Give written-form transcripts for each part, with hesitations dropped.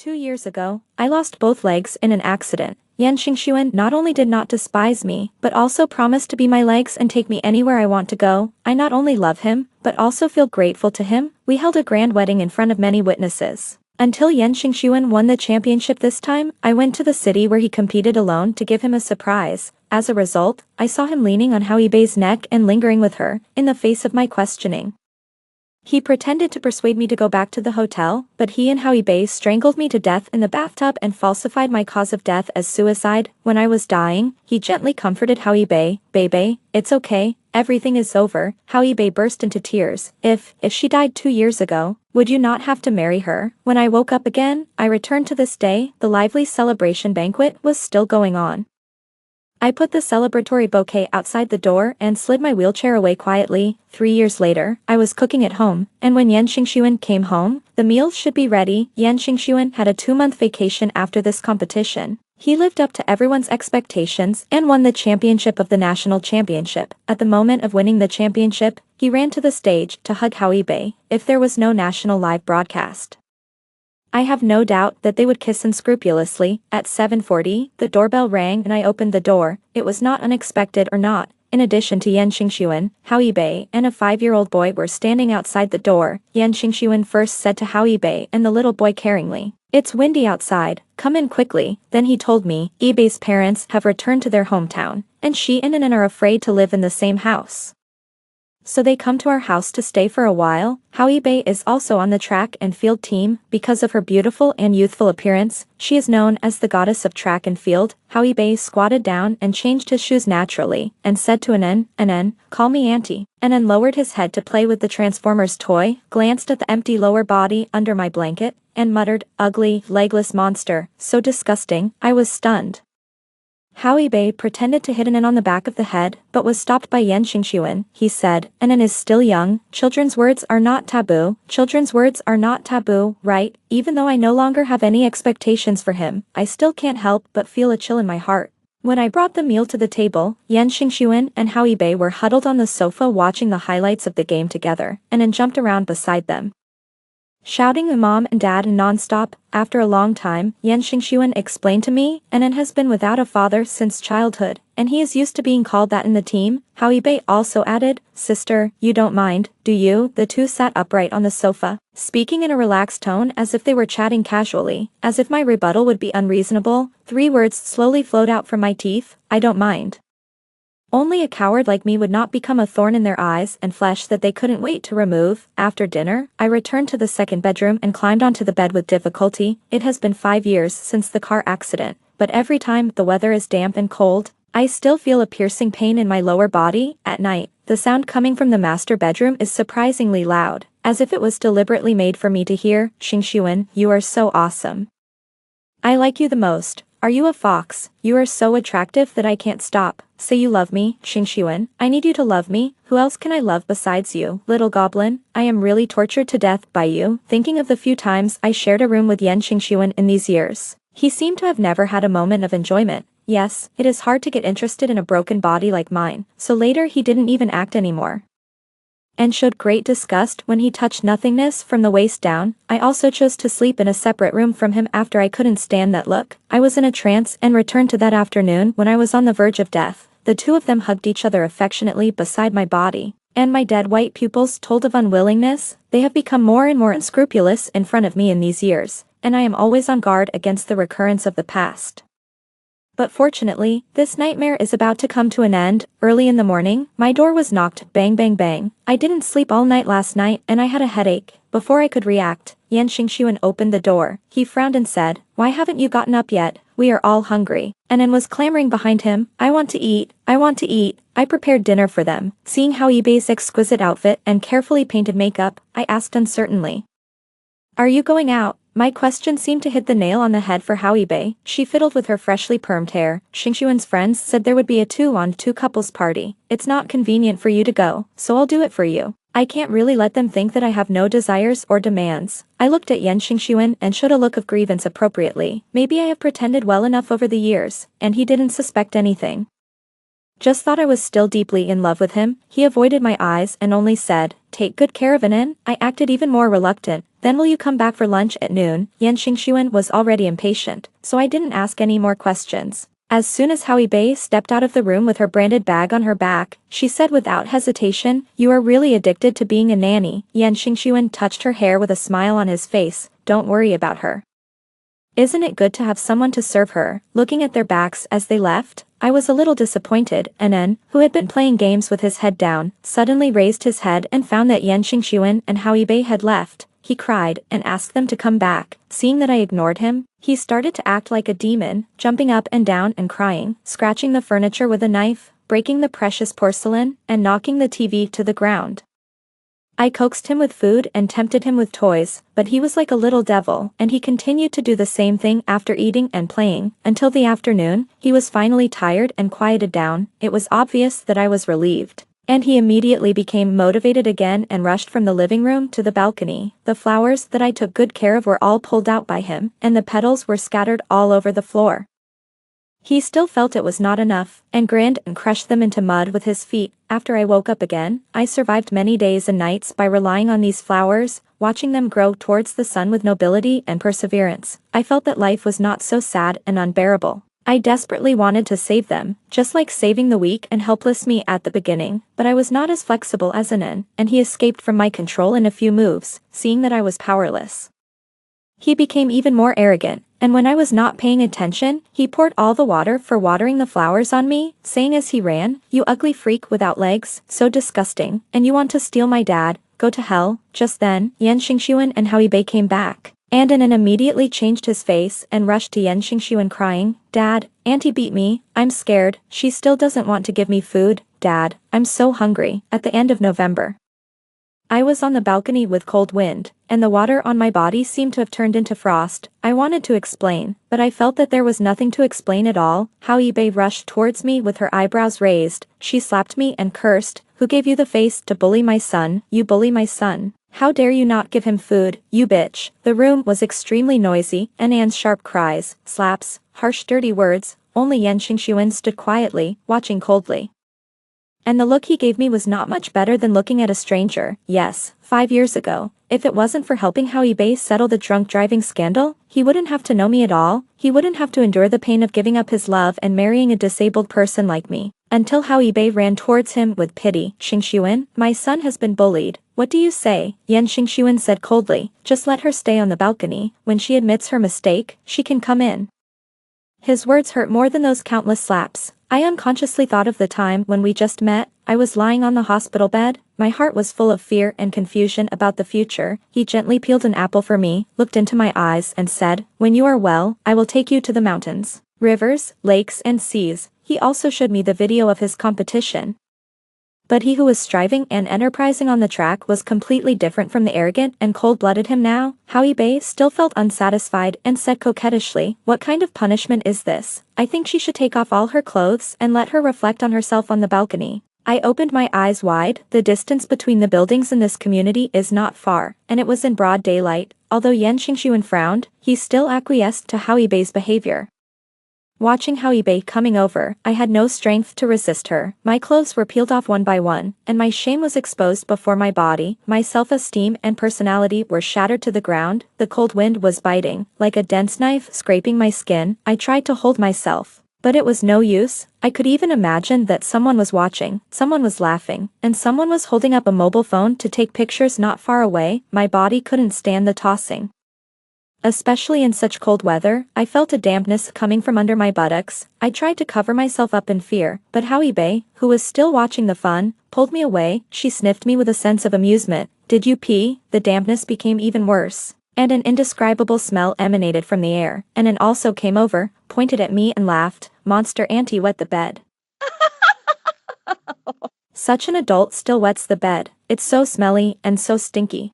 2 years ago, I lost both legs in an accident. Yan Xingxuan not only did not despise me, but also promised to be my legs and take me anywhere I want to go. I not only love him, but also feel grateful to him. We held a grand wedding in front of many witnesses. Until Yan Xingxuan won the championship this time, I went to the city where he competed alone to give him a surprise. As a result, I saw him leaning on Hao Yibei's neck and lingering with her, in the face of my questioning. He pretended to persuade me to go back to the hotel, but he and Hao Yibei strangled me to death in the bathtub and falsified my cause of death as suicide. When I was dying, he gently comforted Hao Yibei. "Bebe, it's okay, everything is over." Hao Yibei burst into tears. If she died 2 years ago, would you not have to marry her?" When I woke up again, I returned to this day. The lively celebration banquet was still going on. I put the celebratory bouquet outside the door and slid my wheelchair away quietly. 3 years later, I was cooking at home, and when Yan Xingxuan came home, the meals should be ready. Yan Xingxuan had a 2-month vacation after this competition. He lived up to everyone's expectations and won the championship of the national championship. At the moment of winning the championship, he ran to the stage to hug Hao Yibei. If there was no national live broadcast, I have no doubt that they would kiss unscrupulously. At 7:40, the doorbell rang and I opened the door. It was not unexpected or not. In addition to Yan Xingxuan, Hao Yibei and a 5-year-old boy were standing outside the door. Yan Xingxuan first said to Hao Yibei and the little boy caringly, "It's windy outside, come in quickly." Then he told me, Yibei's parents have returned to their hometown, and she and Anan are afraid to live in the same house, so they come to our house to stay for a while. Hao Yibei is also on the track and field team. Because of her beautiful and youthful appearance, she is known as the goddess of track and field. Hao Yibei squatted down and changed his shoes naturally, and said to Anan, "Anan, call me auntie." Anan lowered his head to play with the Transformers toy, glanced at the empty lower body under my blanket, and muttered, "Ugly, legless monster, so disgusting." I was stunned. Hao Yibei pretended to hit Anan on the back of the head, but was stopped by Yan Xingxuan. He said, "Anan is still young, children's words are not taboo. Children's words are not taboo, right?" Even though I no longer have any expectations for him, I still can't help but feel a chill in my heart. When I brought the meal to the table, Yan Xingxuan and Hao Yibei were huddled on the sofa watching the highlights of the game together, and Anan jumped around beside them, shouting at mom and dad non-stop. After a long time, Yan Xingxuan explained to me, Anan has been without a father since childhood, and he is used to being called that in the team. Hao Yibei also added, "Sister, you don't mind, do you?" The two sat upright on the sofa, speaking in a relaxed tone as if they were chatting casually. As if my rebuttal would be unreasonable, 3 words slowly flowed out from my teeth: "I don't mind." Only a coward like me would not become a thorn in their eyes and flesh that they couldn't wait to remove. After dinner, I returned to the second bedroom and climbed onto the bed with difficulty. It has been 5 years since the car accident, but every time the weather is damp and cold, I still feel a piercing pain in my lower body. At night, the sound coming from the master bedroom is surprisingly loud, as if it was deliberately made for me to hear. "Xingxuan, you are so awesome. I like you the most. Are you a fox? You are so attractive that I can't stop. Say you love me, Xingxuan. I need you to love me. Who else can I love besides you? Little goblin, I am really tortured to death by you." Thinking of the few times I shared a room with Yan Xingxuan in these years, he seemed to have never had a moment of enjoyment. Yes, it is hard to get interested in a broken body like mine, so later he didn't even act anymore, and showed great disgust when he touched nothingness from the waist down. I also chose to sleep in a separate room from him after I couldn't stand that look. I was in a trance and returned to that afternoon when I was on the verge of death. The two of them hugged each other affectionately beside my body, and my dead white pupils told of unwillingness. They have become more and more unscrupulous in front of me in these years, and I am always on guard against the recurrence of the past. But fortunately, this nightmare is about to come to an end. Early in the morning, my door was knocked. Bang bang bang. I didn't sleep all night last night and I had a headache. Before I could react, Yan Xingxuan opened the door. He frowned and said, "Why haven't you gotten up yet? We are all hungry." Anan was clamoring behind him, "I want to eat, I want to eat." I prepared dinner for them. Seeing Hao Yibei's exquisite outfit and carefully painted makeup, I asked uncertainly, "Are you going out?" My question seemed to hit the nail on the head for Hao Yibei. She fiddled with her freshly permed hair. Xingxuan's friends said there would be a 2-on-2 couples party. It's not convenient for you to go, so I'll do it for you. I can't really let them think that I have no desires or demands. I looked at Yan Xingxuan and showed a look of grievance appropriately. Maybe I have pretended well enough over the years, and he didn't suspect anything. Just thought I was still deeply in love with him. He avoided my eyes and only said, "Take good care of Anan." I acted even more reluctant. Then will you come back for lunch at noon? Yan Xingxuan was already impatient, so I didn't ask any more questions. As soon as Howie Bei stepped out of the room with her branded bag on her back, she said without hesitation, "You are really addicted to being a nanny." Yan Xingxuan touched her hair with a smile on his face. "Don't worry about her. Isn't it good to have someone to serve her?" Looking at their backs as they left, I was a little disappointed. Anan, who had been playing games with his head down, suddenly raised his head and found that Yan Xingxuan and Howie Bei had left. He cried and asked them to come back. Seeing that I ignored him, he started to act like a demon, jumping up and down and crying, scratching the furniture with a knife, breaking the precious porcelain, and knocking the TV to the ground. I coaxed him with food and tempted him with toys, but he was like a little devil, and he continued to do the same thing after eating and playing. Until the afternoon, he was finally tired and quieted down. It was obvious that I was relieved. And he immediately became motivated again and rushed from the living room to the balcony. The flowers that I took good care of were all pulled out by him, and the petals were scattered all over the floor. He still felt it was not enough, and grinned and crushed them into mud with his feet. After I woke up again, I survived many days and nights by relying on these flowers, watching them grow towards the sun with nobility and perseverance. I felt that life was not so sad and unbearable. I desperately wanted to save them, just like saving the weak and helpless me at the beginning, but I was not as flexible as Anan, and he escaped from my control in a few moves, seeing that I was powerless. He became even more arrogant, and when I was not paying attention, he poured all the water for watering the flowers on me, saying as he ran, "You ugly freak without legs, so disgusting, and you want to steal my dad, go to hell." Just then, Yan Xingxuan and Howie Bei came back. And Anan immediately changed his face and rushed to Yan Xingxuan crying, "Dad, Auntie beat me, I'm scared, she still doesn't want to give me food, Dad, I'm so hungry." At the end of November, I was on the balcony with cold wind, and the water on my body seemed to have turned into frost. I wanted to explain, but I felt that there was nothing to explain at all. Howie Bei rushed towards me with her eyebrows raised. She slapped me and cursed, "Who gave you the face to bully my son? You bully my son. How dare you not give him food, you bitch." The room was extremely noisy, and Anne's sharp cries, slaps, harsh dirty words. Only Yan Xingxuan stood quietly, watching coldly. And the look he gave me was not much better than looking at a stranger. Yes, 5 years ago, if it wasn't for helping Howie Bei settle the drunk driving scandal, he wouldn't have to know me at all. He wouldn't have to endure the pain of giving up his love and marrying a disabled person like me. Until Howie Bei ran towards him with pity. "Xingxuan, my son has been bullied. What do you say?" Yan Xingxuan said coldly, "Just let her stay on the balcony. When she admits her mistake, she can come in." His words hurt more than those countless slaps. I unconsciously thought of the time when we just met. I was lying on the hospital bed. My heart was full of fear and confusion about the future. He gently peeled an apple for me, looked into my eyes and said, "When you are well, I will take you to the mountains, rivers, lakes and seas." He also showed me the video of his competition. But he who was striving and enterprising on the track was completely different from the arrogant and cold-blooded him now. Howie Bei still felt unsatisfied and said coquettishly, "What kind of punishment is this? I think she should take off all her clothes and let her reflect on herself on the balcony." I opened my eyes wide. The distance between the buildings in this community is not far, and it was in broad daylight. Although Yan Xingxuan frowned, he still acquiesced to Howie Bei's behavior. Watching Howie Bei coming over, I had no strength to resist her. My clothes were peeled off one by one, and my shame was exposed before my body. My self-esteem and personality were shattered to the ground. The cold wind was biting, like a dense knife scraping my skin. I tried to hold myself, but it was no use. I could even imagine that someone was watching, someone was laughing, and someone was holding up a mobile phone to take pictures not far away. My body couldn't stand the tossing. Especially in such cold weather, I felt a dampness coming from under my buttocks. I tried to cover myself up in fear, but Howie Bei, who was still watching the fun, pulled me away. She sniffed me with a sense of amusement. "Did you pee?" The dampness became even worse, and an indescribable smell emanated from the air. And Anne also came over, pointed at me and laughed. "Monster Auntie wet the bed." Such an adult still wets the bed. It's so smelly and so stinky.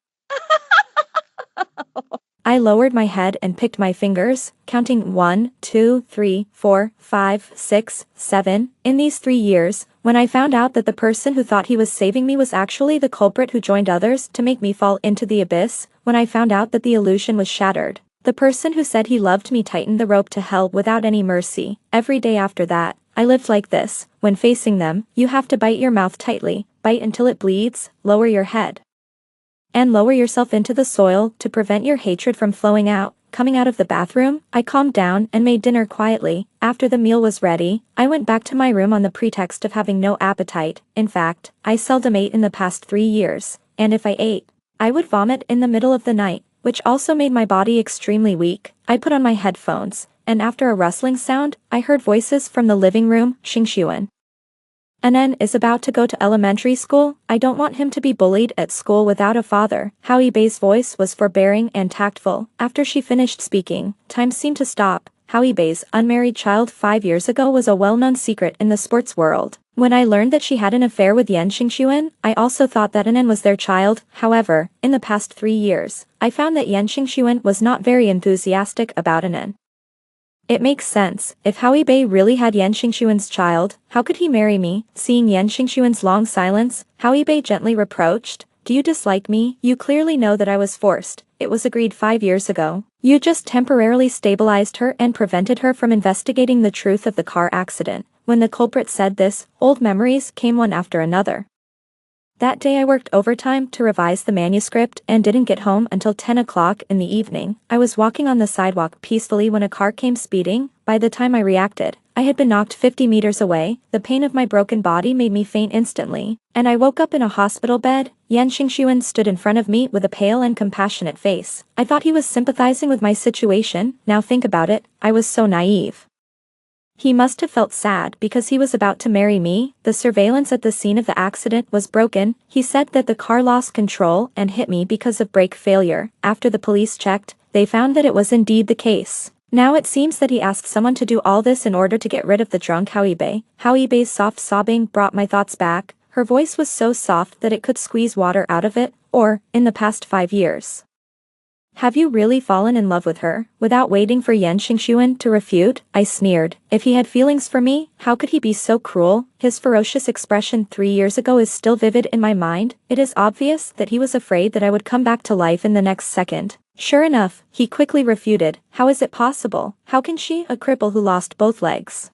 I lowered my head and picked my fingers, counting 1, 2, 3, 4, 5, 6, 7. In these 3 years, when I found out that the person who thought he was saving me was actually the culprit who joined others to make me fall into the abyss, when I found out that the illusion was shattered, the person who said he loved me tightened the rope to hell without any mercy. Every day after that, I lived like this. When facing them, you have to bite your mouth tightly, bite until it bleeds, lower your head. and lower yourself into the soil to prevent your hatred from flowing out. Coming out of the bathroom, I calmed down and made dinner quietly. After the meal was ready, I went back to my room on the pretext of having no appetite. In fact, I seldom ate in the past 3 years, and if I ate, I would vomit in the middle of the night, which also made my body extremely weak. I put on my headphones, and after a rustling sound, I heard voices from the living room. Xingxuan Anan is about to go to elementary school. I don't want him to be bullied at school without a father. Howie Bei's voice was forbearing and tactful. After she finished speaking, time seemed to stop. Howie Bei's unmarried child 5 years ago was a well-known secret in the sports world. When I learned that she had an affair with Yan Xingxuan, I also thought that Anan was their child. However, in the past 3 years, I found that Yan Xingxuan was not very enthusiastic about Anan. It makes sense. If Howie Bei really had Yan Xingxuan's child, how could he marry me? Seeing Yan Xingxuan's long silence, Howie Bei gently reproached, "Do you dislike me? You clearly know that I was forced. It was agreed 5 years ago. You just temporarily stabilized her and prevented her from investigating the truth of the car accident." When the culprit said this, old memories came one after another. That day I worked overtime to revise the manuscript and didn't get home until 10 o'clock in the evening. I was walking on the sidewalk peacefully when a car came speeding. By the time I reacted, I had been knocked 50 meters away. The pain of my broken body made me faint instantly, and I woke up in a hospital bed. Yan Xingxuan stood in front of me with a pale and compassionate face. I thought he was sympathizing with my situation. Now think about it, I was so naive. He must have felt sad because he was about to marry me. The surveillance at the scene of the accident was broken. He said that the car lost control and hit me because of brake failure. After the police checked, they found that it was indeed the case. Now it seems that he asked someone to do all this in order to get rid of the drunk Howie Bei. Howie Bei's soft sobbing brought my thoughts back. Her voice was so soft that it could squeeze water out of it. Or, in the past 5 years. Have you really fallen in love with her? Without waiting for Yan Xingxuan to refute, I sneered. If he had feelings for me, how could he be so cruel? His ferocious expression 3 years ago is still vivid in my mind. It is obvious that he was afraid that I would come back to life in the next second. Sure enough, he quickly refuted. How is it possible? How can she, a cripple who lost both legs,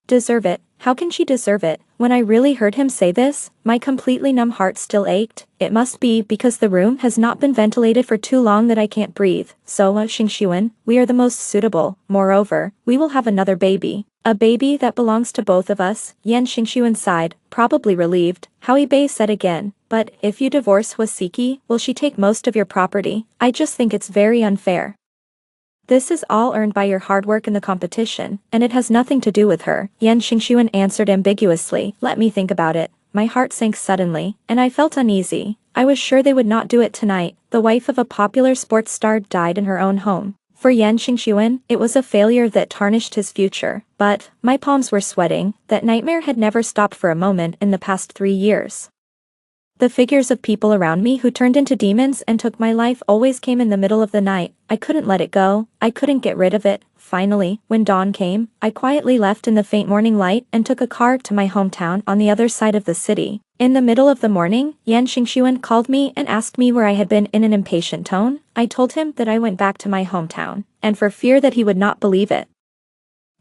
deserve it? How can she deserve it? When I really heard him say this, my completely numb heart still ached. It must be because the room has not been ventilated for too long that I can't breathe. So, Xingxuan, we are the most suitable. Moreover, we will have another baby. A baby that belongs to both of us. Yan Xingxuan sighed, probably relieved. Howie Bei said again, but if you divorce Wasiki, will she take most of your property? I just think it's very unfair. This is all earned by your hard work in the competition, and it has nothing to do with her. Yan Xingxuan answered ambiguously. Let me think about it. My heart sank suddenly, and I felt uneasy. I was sure they would not do it tonight. The wife of a popular sports star died in her own home. For Yan Xingxuan, it was a failure that tarnished his future. But, my palms were sweating. That nightmare had never stopped for a moment in the past 3 years. The figures of people around me who turned into demons and took my life always came in the middle of the night. I couldn't let it go. I couldn't get rid of it. Finally, when dawn came, I quietly left in the faint morning light and took a car to my hometown on the other side of the city. In the middle of the morning, Yan Xingxuan called me and asked me where I had been in an impatient tone. I told him that I went back to my hometown, and for fear that he would not believe it,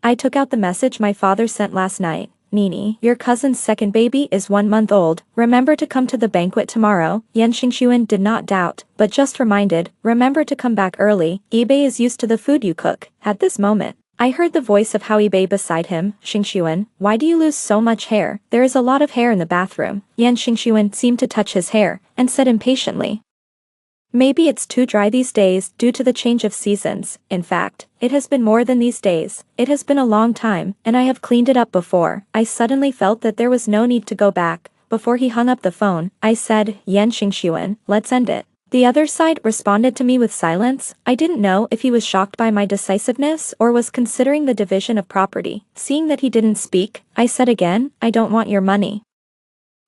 I took out the message my father sent last night. Nini, your cousin's second baby is 1 month old. Remember to come to the banquet tomorrow. Yan Xingxuan did not doubt, but just reminded, remember to come back early. Bei is used to the food you cook. At this moment, I heard the voice of Howie Bei beside him. Xingxuan, why do you lose so much hair? There is a lot of hair in the bathroom. Yan Xingxuan seemed to touch his hair, and said impatiently, maybe it's too dry these days due to the change of seasons. In fact, it has been more than these days. It has been a long time, and I have cleaned it up before. I suddenly felt that there was no need to go back. Before he hung up the phone, I said, Yan Xingxuan, let's end it. The other side responded to me with silence. I didn't know if he was shocked by my decisiveness or was considering the division of property. Seeing that he didn't speak, I said again, I don't want your money.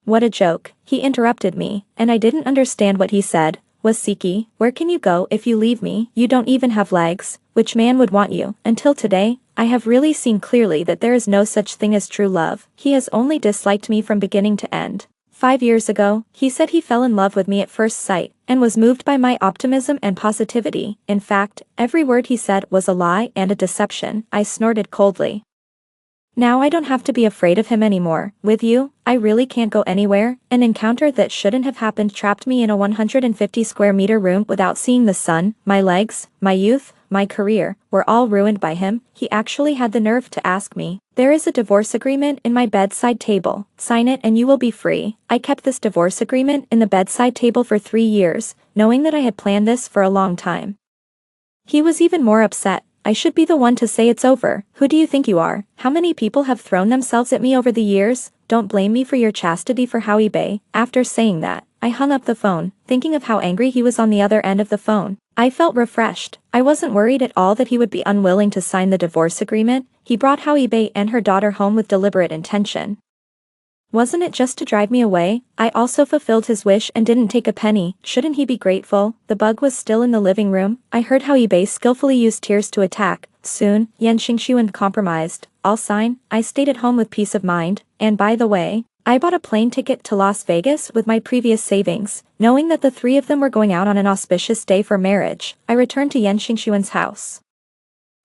What a joke. He interrupted me, and I didn't understand what he said. Wasiki, where can you go if you leave me? You don't even have legs. Which man would want you? Until today, I have really seen clearly that there is no such thing as true love. He has only disliked me from beginning to end. 5 years ago, he said he fell in love with me at first sight, and was moved by my optimism and positivity. In fact, every word he said was a lie and a deception. I snorted coldly. Now I don't have to be afraid of him anymore. With you, I really can't go anywhere. An encounter that shouldn't have happened trapped me in a 150 square meter room without seeing the sun. My legs, my youth, my career, were all ruined by him. He actually had the nerve to ask me. There is a divorce agreement in my bedside table. Sign it and you will be free. I kept this divorce agreement in the bedside table for 3 years, knowing that I had planned this for a long time. He was even more upset. I should be the one to say it's over. Who do you think you are? How many people have thrown themselves at me over the years? Don't blame me for your chastity for Howie Bae. After saying that, I hung up the phone, thinking of how angry he was on the other end of the phone. I felt refreshed. I wasn't worried at all that he would be unwilling to sign the divorce agreement. He brought Howie Bae and her daughter home with deliberate intention. Wasn't it just to drive me away? I also fulfilled his wish and didn't take a penny. Shouldn't he be grateful? The bug was still in the living room. I heard Howie Bae skillfully used tears to attack. Soon, Yan Xingxuan compromised. I'll sign. I stayed at home with peace of mind. And by the way, I bought a plane ticket to Las Vegas with my previous savings. Knowing that the three of them were going out on an auspicious day for marriage, I returned to Yan Xingxuan's house.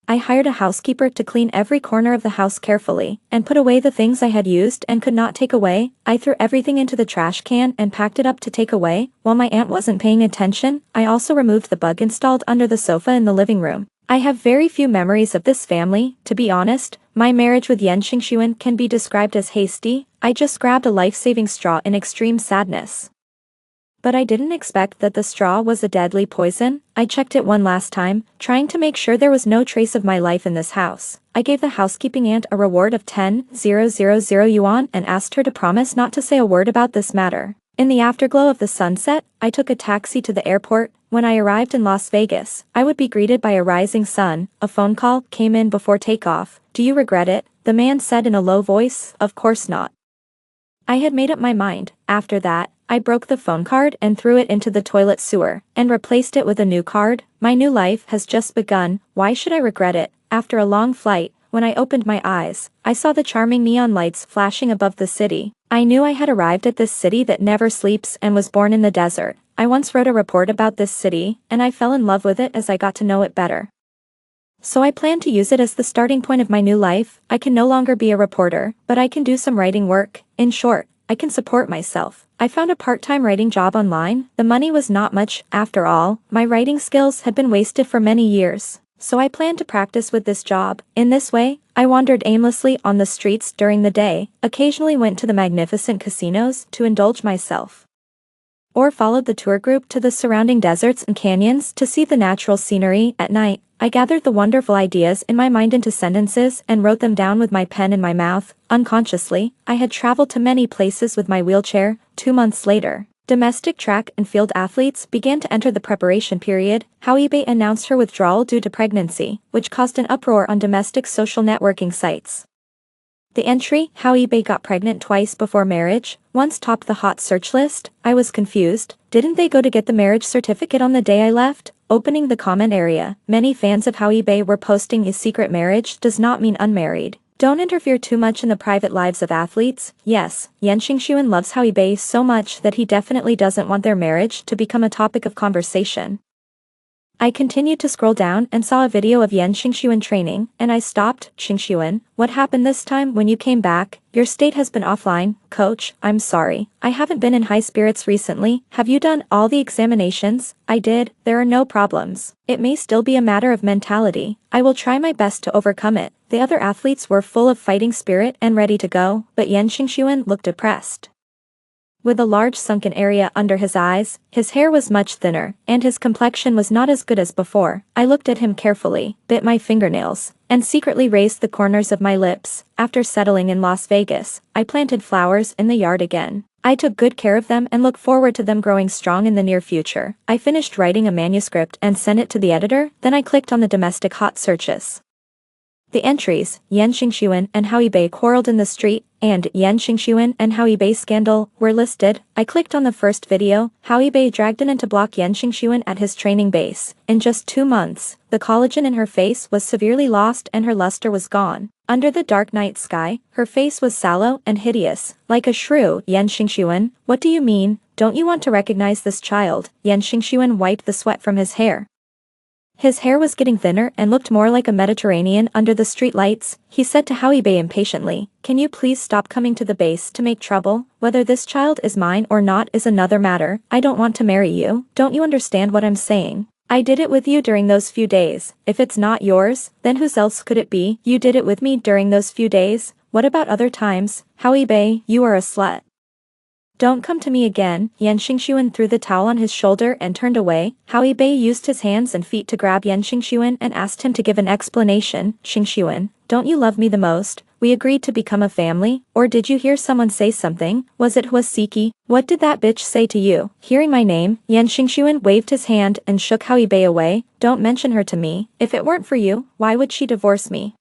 I hired a housekeeper to clean every corner of the house carefully, and put away the things I had used and could not take away. I threw everything into the trash can and packed it up to take away. While my aunt wasn't paying attention, I also removed the bug installed under the sofa in the living room. I have very few memories of this family. To be honest, my marriage with Yan Xingxuan can be described as hasty. I just grabbed a life-saving straw in extreme sadness. But I didn't expect that the straw was a deadly poison. I checked it one last time, trying to make sure there was no trace of my life in this house. I gave the housekeeping aunt a reward of 10,000 yuan and asked her to promise not to say a word about this matter. In the afterglow of the sunset, I took a taxi to the airport. When I arrived in Las Vegas, I would be greeted by a rising sun. A phone call came in before takeoff. Do you regret it? The man said in a low voice. Of course not. I had made up my mind. After that, I broke the phone card and threw it into the toilet sewer, and replaced it with a new card. My new life has just begun. Why should I regret it? After a long flight, when I opened my eyes, I saw the charming neon lights flashing above the city. I knew I had arrived at this city that never sleeps and was born in the desert. I once wrote a report about this city, and I fell in love with it as I got to know it better. So I plan to use it as the starting point of my new life. I can no longer be a reporter, but I can do some writing work. In short, I can support myself. I found a part-time writing job online. The money was not much. After all, my writing skills had been wasted for many years. So I planned to practice with this job. In this way, I wandered aimlessly on the streets during the day, occasionally went to the magnificent casinos to indulge myself, or followed the tour group to the surrounding deserts and canyons to see the natural scenery. At night, I gathered the wonderful ideas in my mind into sentences and wrote them down with my pen in my mouth. Unconsciously, I had traveled to many places with my wheelchair. 2 months later, domestic track and field athletes began to enter the preparation period. Howie Bae announced her withdrawal due to pregnancy, which caused an uproar on domestic social networking sites. The entry, Howie Bae got pregnant twice before marriage, once topped the hot search list. I was confused. Didn't they go to get the marriage certificate on the day I left? Opening the comment area, many fans of Howie Bae were posting a secret marriage does not mean unmarried. Don't interfere too much in the private lives of athletes. Yes, Yan Xingxuan loves Howie Bae so much that he definitely doesn't want their marriage to become a topic of conversation. I continued to scroll down and saw a video of Yan Xingxuan training, and I stopped. Xingxuan, what happened this time when you came back? Your state has been offline. Coach, I'm sorry. I haven't been in high spirits recently. Have you done all the examinations? I did. There are no problems. It may still be a matter of mentality. I will try my best to overcome it. The other athletes were full of fighting spirit and ready to go, but Yan Xingxuan looked depressed. With a large sunken area under his eyes, his hair was much thinner, and his complexion was not as good as before. I looked at him carefully, bit my fingernails, and secretly raised the corners of my lips. After settling in Las Vegas, I planted flowers in the yard again. I took good care of them and look forward to them growing strong in the near future. I finished writing a manuscript and sent it to the editor, then I clicked on the domestic hot searches. The entries, Yan Xingxuan and Howie Bae quarreled in the street, and Yan Xingxuan and Howie Bae scandal were listed. I clicked on the first video. Howie Bae dragged in to block Yan Xingxuan at his training base. In just 2 months, the collagen in her face was severely lost and her luster was gone. Under the dark night sky, her face was sallow and hideous, like a shrew. Yan Xingxuan, what do you mean? Don't you want to recognize this child? Yan Xingxuan wiped the sweat from his hair. His hair was getting thinner and looked more like a Mediterranean under the street lights. He said to Howie Bay impatiently, "Can you please stop coming to the base to make trouble? Whether this child is mine or not is another matter. I don't want to marry you. Don't you understand what I'm saying? I did it with you during those few days. If it's not yours, then whose else could it be? You did it with me during those few days. What about other times? Howie Bay, you are a slut. Don't come to me again." Yan Xingxuan threw the towel on his shoulder and turned away. Howie Bei used his hands and feet to grab Yan Xingxuan and asked him to give an explanation. "Xingxuan, don't you love me the most? We agreed to become a family, or did you hear someone say something? Was it Huasiki? What did that bitch say to you?" Hearing my name, Yan Xingxuan waved his hand and shook Howie Bei away. "Don't mention her to me. If it weren't for you, why would she divorce me?"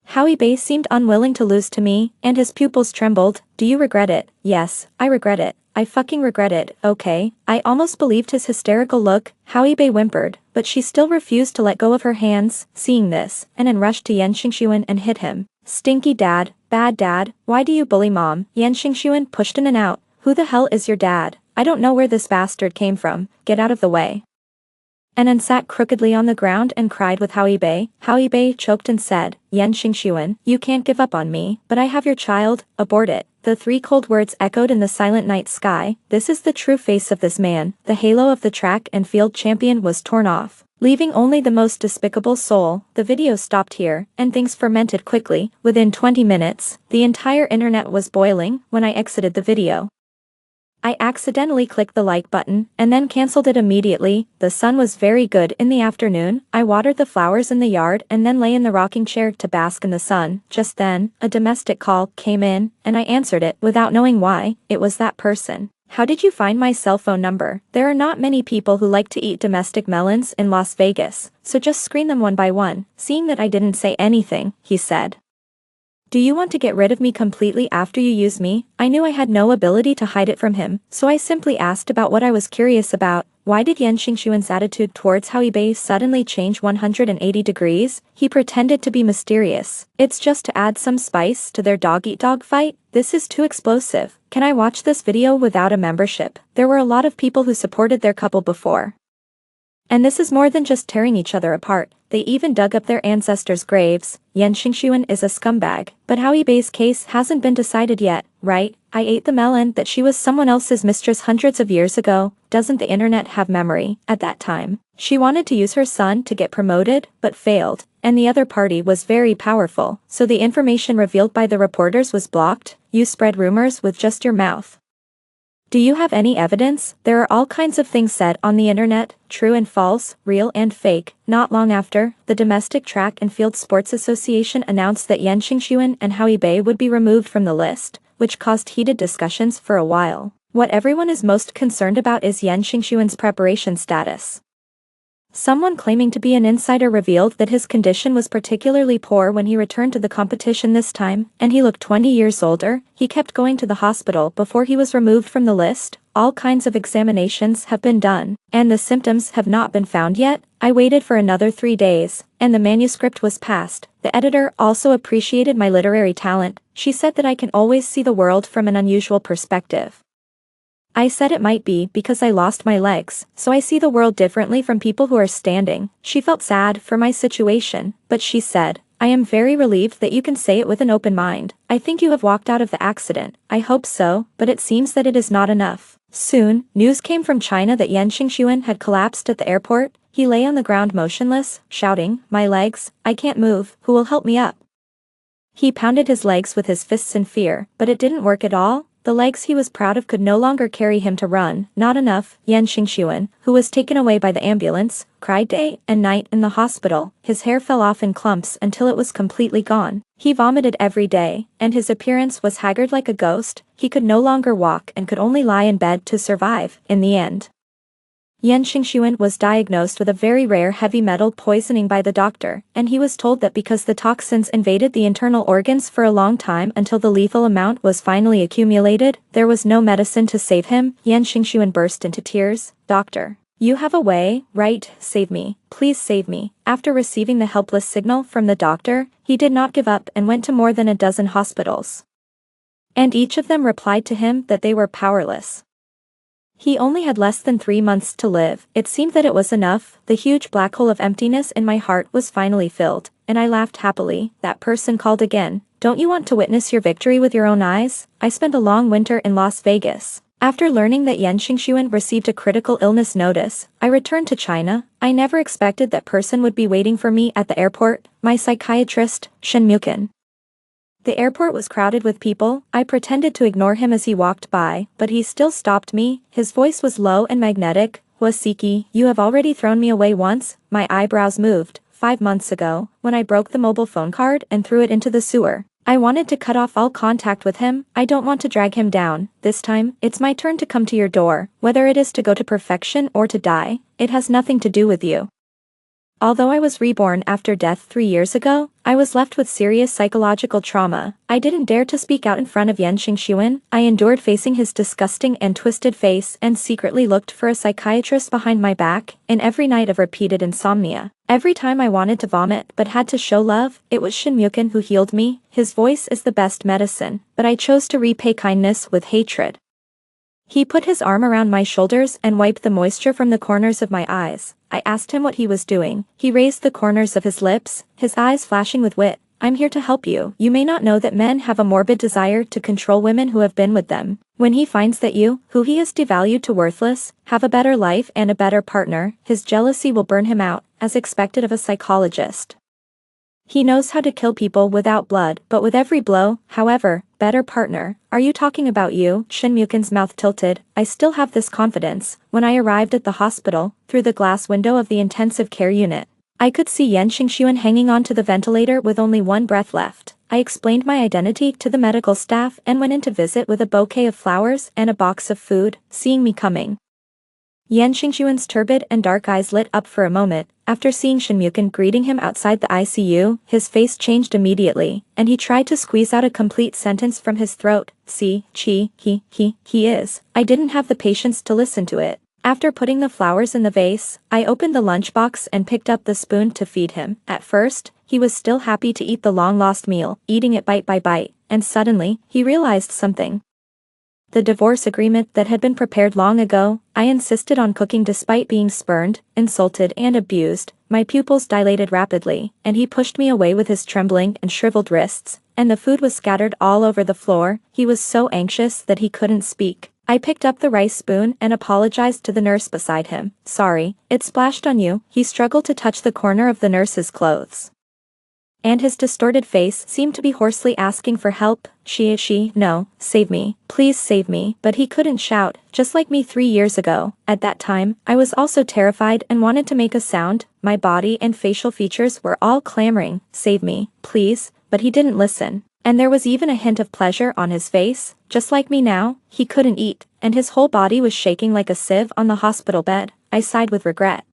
Howie Bay seemed unwilling to lose to me, and his pupils trembled. "Do you regret it?" "Yes, I regret it. I fucking regret it, okay?" I almost believed his hysterical look. Howie Bay whimpered, but she still refused to let go of her hands. Seeing this, Anan rushed to Yan Xingxuan and hit him. "Stinky dad, bad dad, why do you bully mom?" Yan Xingxuan pushed Anan out. "Who the hell is your dad? I don't know where this bastard came from. Get out of the way." Anan sat crookedly on the ground and cried with Howie Bei. Howie Bei choked and said, "Yan Xingxuan, you can't give up on me, but I have your child, abort it." The three cold words echoed in the silent night sky. This is the true face of this man. The halo of the track and field champion was torn off, leaving only the most despicable soul. The video stopped here, and things fermented quickly. Within 20 minutes, the entire internet was boiling. When I exited the video, I accidentally clicked the like button, and then cancelled it immediately. The sun was very good in the afternoon. I watered the flowers in the yard and then lay in the rocking chair to bask in the sun. Just then, a domestic call came in, and I answered it without knowing why. It was that person. "How did you find my cell phone number? There are not many people who like to eat domestic melons in Las Vegas, so just screen them one by one." Seeing that I didn't say anything, he said, "Do you want to get rid of me completely after you use me?" I knew I had no ability to hide it from him, so I simply asked about what I was curious about. Why did Yan Xingxuan's attitude towards Howie Bei suddenly change 180 degrees? He pretended to be mysterious. "It's just to add some spice to their dog-eat-dog fight. This is too explosive. Can I watch this video without a membership?" There were a lot of people who supported their couple before. And this is more than just tearing each other apart. They even dug up their ancestors' graves. Yan Xingxuan is a scumbag. But Howie Bei's case hasn't been decided yet, right? I ate the melon that she was someone else's mistress hundreds of years ago. Doesn't the internet have memory? At that time, she wanted to use her son to get promoted, but failed. And the other party was very powerful, so the information revealed by the reporters was blocked. You spread rumors with just your mouth. Do you have any evidence? There are all kinds of things said on the internet, true and false, real and fake. Not long after, the Domestic Track and Field Sports Association announced that Yan Xingxuan and Howie Bei would be removed from the list, which caused heated discussions for a while. What everyone is most concerned about is Yan Xingxuan's preparation status. Someone claiming to be an insider revealed that his condition was particularly poor when he returned to the competition this time, and he looked 20 years older. He kept going to the hospital before he was removed from the list. All kinds of examinations have been done, and the symptoms have not been found yet. I waited for another 3 days, and the manuscript was passed. The editor also appreciated my literary talent. She said that I can always see the world from an unusual perspective. I said it might be because I lost my legs, so I see the world differently from people who are standing. She felt sad for my situation, but she said, "I am very relieved that you can say it with an open mind. I think you have walked out of the accident." I hope so, but it seems that it is not enough. Soon, news came from China that Yan Xingxuan had collapsed at the airport. He lay on the ground motionless, shouting, "My legs, I can't move, who will help me up?" He pounded his legs with his fists in fear, but it didn't work at all. The legs he was proud of could no longer carry him to run. Not enough. Yan Xingxuan, who was taken away by the ambulance, cried day and night in the hospital. His hair fell off in clumps until it was completely gone. He vomited every day, and his appearance was haggard like a ghost. He could no longer walk and could only lie in bed to survive. In the end, Yan Xingxuan was diagnosed with a very rare heavy metal poisoning by the doctor, and he was told that because the toxins invaded the internal organs for a long time until the lethal amount was finally accumulated, there was no medicine to save him. Yan Xingxuan burst into tears. "Doctor, you have a way, right? Save me. Please save me." After receiving the helpless signal from the doctor, he did not give up and went to more than a dozen hospitals. And each of them replied to him that they were powerless. He only had less than 3 months to live. It seemed that it was enough. The huge black hole of emptiness in my heart was finally filled, and I laughed happily. That person called again. Don't you want to witness your victory with your own eyes? I spent a long winter in Las Vegas. After learning that Yan Xingxuan received a critical illness notice, I returned to China. I never expected that person would be waiting for me at the airport, my psychiatrist, Shen Mukin. The airport was crowded with people. I pretended to ignore him as he walked by, but he still stopped me. His voice was low and magnetic. Wasiki, you have already thrown me away once. My eyebrows moved. 5 months ago, when I broke the mobile phone card and threw it into the sewer. I wanted to cut off all contact with him. I don't want to drag him down. This time, it's my turn to come to your door. Whether it is to go to perfection or to die, it has nothing to do with you. Although I was reborn after death 3 years ago, I was left with serious psychological trauma. I didn't dare to speak out in front of Yan Xingxuan. I endured facing his disgusting and twisted face and secretly looked for a psychiatrist behind my back. In every night of repeated insomnia, every time I wanted to vomit but had to show love, it was Shen Mukin who healed me. His voice is the best medicine, but I chose to repay kindness with hatred. He put his arm around my shoulders and wiped the moisture from the corners of my eyes. I asked him what he was doing. He raised the corners of his lips, his eyes flashing with wit. I'm here to help you. You may not know that men have a morbid desire to control women who have been with them. When he finds that you, who he has devalued to worthless, have a better life and a better partner, his jealousy will burn him out, as expected of a psychologist. He knows how to kill people without blood, but with every blow. However, better partner. Are you talking about you? Shen Mukin's mouth tilted. I still have this confidence. When I arrived at the hospital, through the glass window of the intensive care unit, I could see Yan Xingxuan hanging onto the ventilator with only one breath left. I explained my identity to the medical staff and went in to visit with a bouquet of flowers and a box of food. Seeing me coming, Yan Xingxuan's turbid and dark eyes lit up for a moment. After seeing Shen Mukin greeting him outside the ICU, his face changed immediately, and he tried to squeeze out a complete sentence from his throat. See, he is. I didn't have the patience to listen to it. After putting the flowers in the vase, I opened the lunchbox and picked up the spoon to feed him. At first, he was still happy to eat the long-lost meal, eating it bite by bite, and suddenly, he realized something. The divorce agreement that had been prepared long ago. I insisted on cooking despite being spurned, insulted and abused. My pupils dilated rapidly, and he pushed me away with his trembling and shriveled wrists, and the food was scattered all over the floor. He was so anxious that he couldn't speak. I picked up the rice spoon and apologized to the nurse beside him. Sorry, it splashed on you. He struggled to touch the corner of the nurse's clothes, and his distorted face seemed to be hoarsely asking for help. No, save me, please save me. But he couldn't shout, just like me 3 years ago. At that time, I was also terrified and wanted to make a sound. My body and facial features were all clamoring, save me, please, but he didn't listen. And there was even a hint of pleasure on his face. Just like me now, he couldn't eat, and his whole body was shaking like a sieve on the hospital bed. I sighed with regret,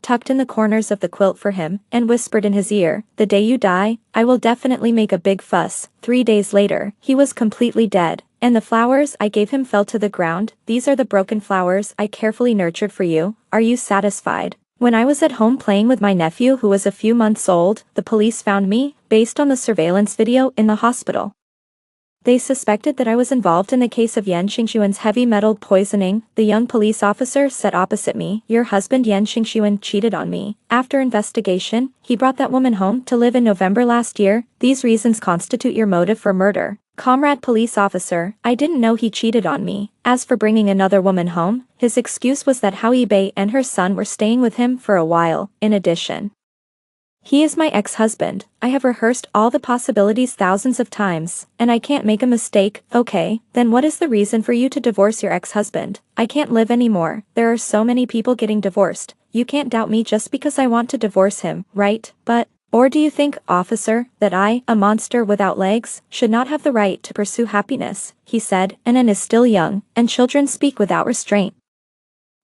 tucked in the corners of the quilt for him, and whispered in his ear, the day you die, I will definitely make a big fuss. 3 days later, he was completely dead, and the flowers I gave him fell to the ground. These are the broken flowers I carefully nurtured for you. Are you satisfied? When I was at home playing with my nephew who was a few months old, the police found me, based on the surveillance video in the hospital. They suspected that I was involved in the case of Yan Xingxuan's heavy metal poisoning. The young police officer sat opposite me. Your husband Yan Xingxuan cheated on me. After investigation, he brought that woman home to live in November last year. These reasons constitute your motive for murder. Comrade police officer, I didn't know he cheated on me. As for bringing another woman home, his excuse was that Hao Yibei and her son were staying with him for a while. In addition, he is my ex-husband. I have rehearsed all the possibilities thousands of times, and I can't make a mistake. Okay, then what is the reason for you to divorce your ex-husband? I can't live anymore. There are so many people getting divorced. You can't doubt me just because I want to divorce him, right? But, or do you think, officer, that I, a monster without legs, should not have the right to pursue happiness? He said, Anan is still young, and children speak without restraint.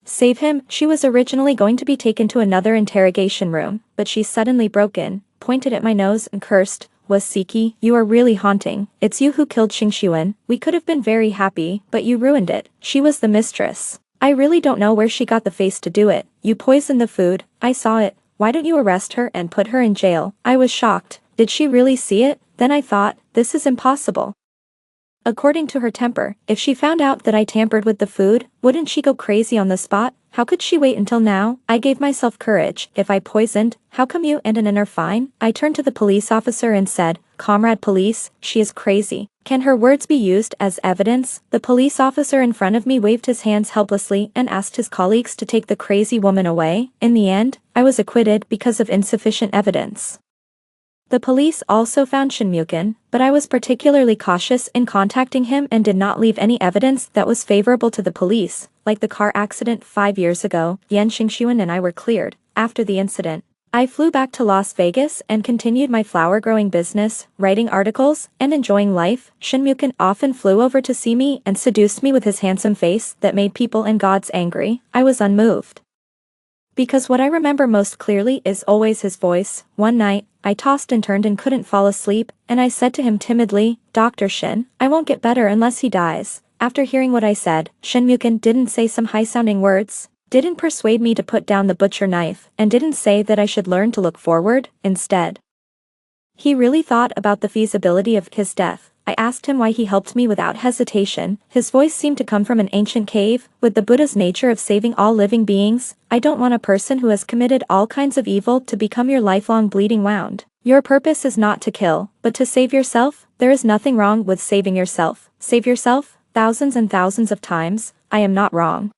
Save him. She was originally going to be taken to another interrogation room, but she suddenly broke in, pointed at my nose and cursed, Wasiki, you are really haunting. It's you who killed Xingxuan. We could have been very happy, but you ruined it. She was the mistress. I really don't know where she got the face to do it. You poisoned the food. I saw it. Why don't you arrest her and put her in jail? I was shocked. Did she really see it? Then I thought, this is impossible. According to her temper, if she found out that I tampered with the food, wouldn't she go crazy on the spot? How could she wait until now? I gave myself courage. If I poisoned, how come you and Anan are fine? I turned to the police officer and said, "Comrade police, she is crazy. Can her words be used as evidence?" The police officer in front of me waved his hands helplessly and asked his colleagues to take the crazy woman away. In the end, I was acquitted because of insufficient evidence. The police also found Shinmugin, but I was particularly cautious in contacting him and did not leave any evidence that was favorable to the police, like the car accident 5 years ago. Yan Xingxuan and I were cleared. After the incident, I flew back to Las Vegas and continued my flower-growing business, writing articles, and enjoying life. Shinmugin often flew over to see me and seduced me with his handsome face that made people and gods angry. I was unmoved, because what I remember most clearly is always his voice. One night, I tossed and turned and couldn't fall asleep, and I said to him timidly, "Dr. Shin, I won't get better unless he dies." After hearing what I said, Shinmugin didn't say some high-sounding words, didn't persuade me to put down the butcher knife, and didn't say that I should learn to look forward. Instead, he really thought about the feasibility of his death. I asked him why he helped me without hesitation. His voice seemed to come from an ancient cave, with the Buddha's nature of saving all living beings. "I don't want a person who has committed all kinds of evil to become your lifelong bleeding wound. Your purpose is not to kill, but to save yourself. There is nothing wrong with saving yourself. Save yourself, thousands and thousands of times. I am not wrong."